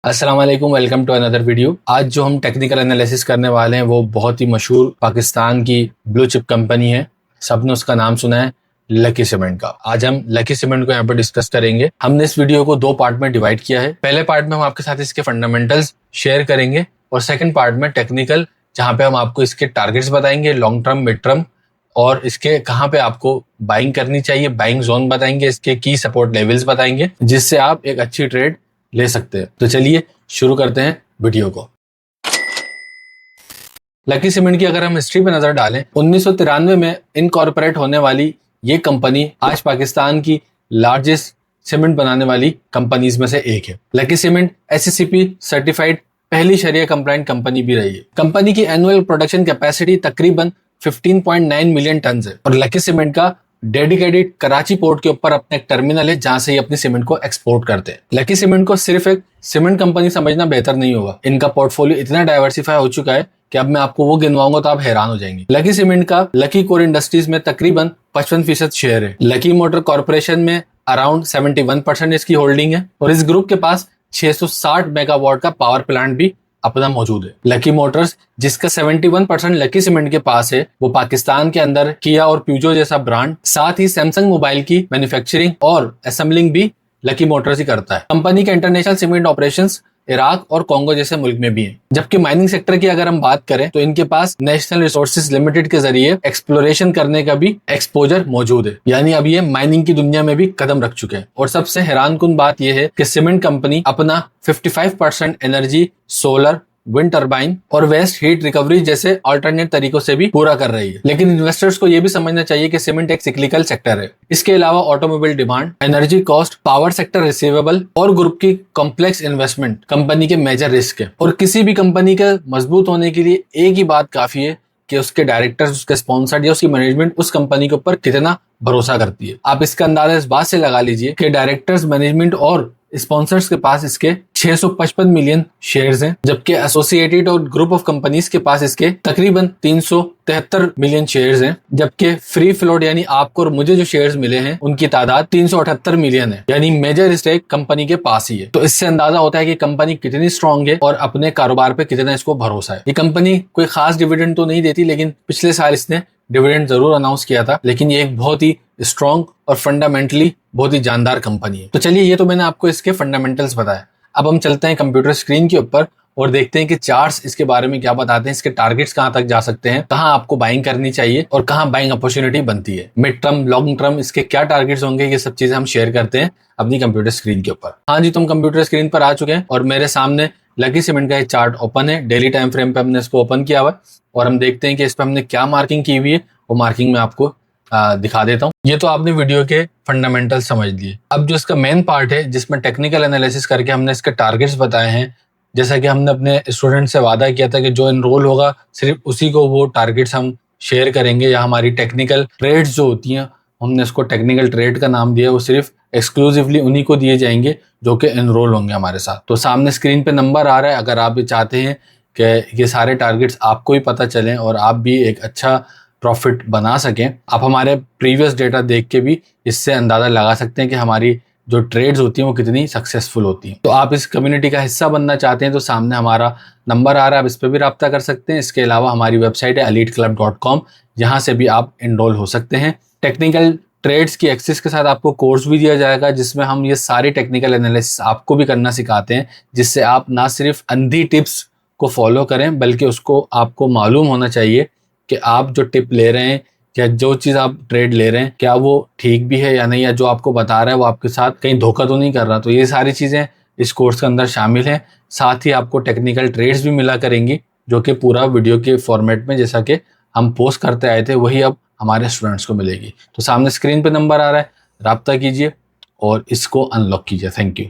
अस्सलाम वालेकुम, welcome to another video. आज जो हम टेक्निकल एनालिसिस करने वाले हैं वो बहुत ही मशहूर पाकिस्तान की ब्लू चिप कंपनी है। सबने उसका नाम सुना है, लकी सीमेंट का। आज हम लकी सीमेंट को यहाँ पर डिस्कस करेंगे। हमने इस वीडियो को दो पार्ट में डिवाइड किया है। पहले पार्ट में हम आपके साथ इसके फंडामेंटल्स शेयर करेंगे और सेकंड पार्ट में टेक्निकल, जहाँ पे हम आपको इसके टारगेट्स बताएंगे, लॉन्ग टर्म, मिड टर्म, और इसके कहाँ पे आपको बाइंग करनी चाहिए, बाइंग जोन बताएंगे, इसके की सपोर्ट लेवल्स बताएंगे, जिससे आप एक अच्छी ट्रेड ले सकते हैं। तो चलिए शुरू करते हैं वीडियो को। लकी सीमेंट की अगर हम हिस्ट्री पे नजर डालें, 1993 में इनकॉर्पोरेट होने वाली ये कंपनी आज पाकिस्तान की लार्जेस्ट सीमेंट बनाने वाली कंपनीज में से एक है। लकी सीमेंट SCCP सर्टिफाइड पहली शरिया कंप्लाइंट कंपनी भी रही है। कंपनी की एनुअल प्रोडक्शन कैपेसिटी तकरीबन 15.9 मिलियन टन है और लकी सीमेंट का डेडिकेटेड कराची पोर्ट के ऊपर अपना एक टर्मिनल है जहां से ये अपनी सीमेंट को एक्सपोर्ट करते हैं। लकी सीमेंट को सिर्फ एक सीमेंट कंपनी समझना बेहतर नहीं होगा। इनका पोर्टफोलियो इतना डाइवर्सिफाई हो चुका है कि अब मैं आपको वो गिनवाऊंगा तो आप हैरान हो जाएंगे। लकी सीमेंट का लकी कोर इंडस्ट्रीज में तकरीबन 55% शेयर है। लकी मोटर कॉर्पोरेशन में अराउंड 71% इसकी होल्डिंग है और इस ग्रुप के पास 660 मेगावाट का पावर प्लांट भी अपना मौजूद है। लकी मोटर्स, जिसका 71% लकी सीमेंट के पास है, वो पाकिस्तान के अंदर किया और प्यूजो जैसा ब्रांड, साथ ही सैमसंग मोबाइल की मैन्युफैक्चरिंग और असेंबलिंग भी लकी मोटर्स ही करता है। कंपनी के इंटरनेशनल सीमेंट ऑपरेशंस इराक और कॉन्गो जैसे मुल्क में भी हैं। जबकि माइनिंग सेक्टर की अगर हम बात करें तो इनके पास नेशनल रिसोर्सेज लिमिटेड के जरिए एक्सप्लोरेशन करने का भी एक्सपोजर मौजूद है, यानी अब ये माइनिंग की दुनिया में भी कदम रख चुके हैं। और सबसे हैरानकुन बात यह है कि सीमेंट कंपनी अपना 55% एनर्जी सोलर, विंड टर्बाइन और वेस्ट हीट रिकवरी जैसे अल्टरनेट तरीकों से भी पूरा कर रही है। लेकिन इन्वेस्टर्स को यह भी समझना चाहिए कि सीमेंट एक सिक्लिकल सेक्टर है। इसके अलावा automobile demand, energy cost, power sector receivable और ग्रुप की कॉम्प्लेक्स इन्वेस्टमेंट कंपनी के मेजर रिस्क है। और किसी भी कंपनी का मजबूत होने के लिए एक ही बात काफी है कि उसके डायरेक्टर्स, उसके स्पॉन्सर या उसकी मैनेजमेंट उस कंपनी के ऊपर कितना भरोसा करती है। आप इसका अंदाजा इस बात से लगा लीजिए कि डायरेक्टर्स, मैनेजमेंट और स्पॉन्सर्स के पास इसके 655 मिलियन शेयर्स हैं, जबकि एसोसिएटेड और ग्रुप ऑफ कंपनीज के पास इसके तकरीबन 373 मिलियन शेयर्स हैं। जबकि फ्री फ्लोट यानी आपको और मुझे जो शेयर्स मिले हैं उनकी तादाद 378 मिलियन है, यानी मेजर स्टेक कंपनी के पास ही है। तो इससे अंदाजा होता है कि कंपनी कितनी स्ट्रांग है और अपने कारोबार पे कितना इसको भरोसा है। ये कंपनी कोई खास डिविडेंड तो नहीं देती, लेकिन पिछले साल इसने डिविडेंड जरूर अनाउंस किया था। लेकिन ये एक बहुत ही स्ट्रांग और फंडामेंटली बहुत ही जानदार कंपनी है। तो चलिए, ये तो मैंने आपको इसके फंडामेंटल्स बताया। अब हम चलते हैं कंप्यूटर स्क्रीन के ऊपर और देखते हैं कि चार्ट्स इसके बारे में क्या बताते हैं, इसके टारगेट्स कहां तक जा सकते हैं, कहां आपको बाइंग करनी चाहिए और कहां बाइंग अपॉर्चुनिटी बनती है, मिड टर्म, लॉन्ग टर्म, इसके क्या टारगेट्स होंगे, ये सब चीजें हम शेयर करते हैं अपनी कंप्यूटर स्क्रीन के ऊपर। हाँ जी, तुम कंप्यूटर स्क्रीन पर आ चुके हैं और मेरे सामने लकी सीमेंट का एक चार्ट ओपन है। डेली टाइम फ्रेम पे हमने इसको ओपन किया हुआ है और हम देखते हैं कि इस पर हमने क्या मार्किंग की हुई है। वो मार्किंग में आपको दिखा देता हूँ। ये तो आपने वीडियो के फंडामेंटल समझ लिए। अब जो इसका मेन पार्ट है, जिसमें टेक्निकल एनालिसिस करके हमने इसके टारगेट्स बताए हैं, जैसा कि हमने अपने स्टूडेंट से वादा किया था कि जो एनरोल होगा सिर्फ उसी को वो टारगेट्स हम शेयर करेंगे, या हमारी टेक्निकल ट्रेड्स जो होती हैं, हमने इसको टेक्निकल ट्रेड का नाम दिया, वो सिर्फ एक्सक्लूसिवली उन्हीं को दिए जाएंगे जो कि एनरोल होंगे हमारे साथ। तो सामने स्क्रीन पे नंबर आ रहा है। अगर आप भी चाहते हैं कि ये सारे टारगेट्स आपको ही पता चलें और आप भी एक अच्छा प्रॉफिट बना सकें, आप हमारे प्रीवियस डेटा देख के भी इससे अंदाजा लगा सकते हैं कि हमारी जो ट्रेड्स होती हैं वो कितनी सक्सेसफुल होती हैं। तो आप इस कम्युनिटी का हिस्सा बनना चाहते हैं तो सामने हमारा नंबर आ रहा है, आप इस पर भी रब्ता कर सकते हैं। इसके अलावा हमारी वेबसाइट है eliteclub.com, जहां से भी आप इनरोल हो सकते हैं। टेक्निकल ट्रेड्स की एक्सेस के साथ आपको कोर्स भी दिया जाएगा, जिसमें हम ये सारी टेक्निकल एनालिसिस आपको भी करना सिखाते हैं, जिससे आप ना सिर्फ अंधी टिप्स को फॉलो करें बल्कि उसको आपको मालूम होना चाहिए कि आप जो टिप ले रहे हैं या जो चीज़ आप ट्रेड ले रहे हैं क्या वो ठीक भी है या नहीं, या जो आपको बता रहा है वो आपके साथ कहीं धोखा तो नहीं कर रहा। तो ये सारी चीज़ें इस कोर्स के अंदर शामिल हैं। साथ ही आपको टेक्निकल ट्रेड्स भी मिला करेंगी, जो कि पूरा वीडियो के फॉर्मेट में जैसा कि हम पोस्ट करते आए थे वही अब हमारे स्टूडेंट्स को मिलेगी। तो सामने स्क्रीन पे नंबर आ रहा है, राब्ता कीजिए और इसको अनलॉक कीजिए। Thank you.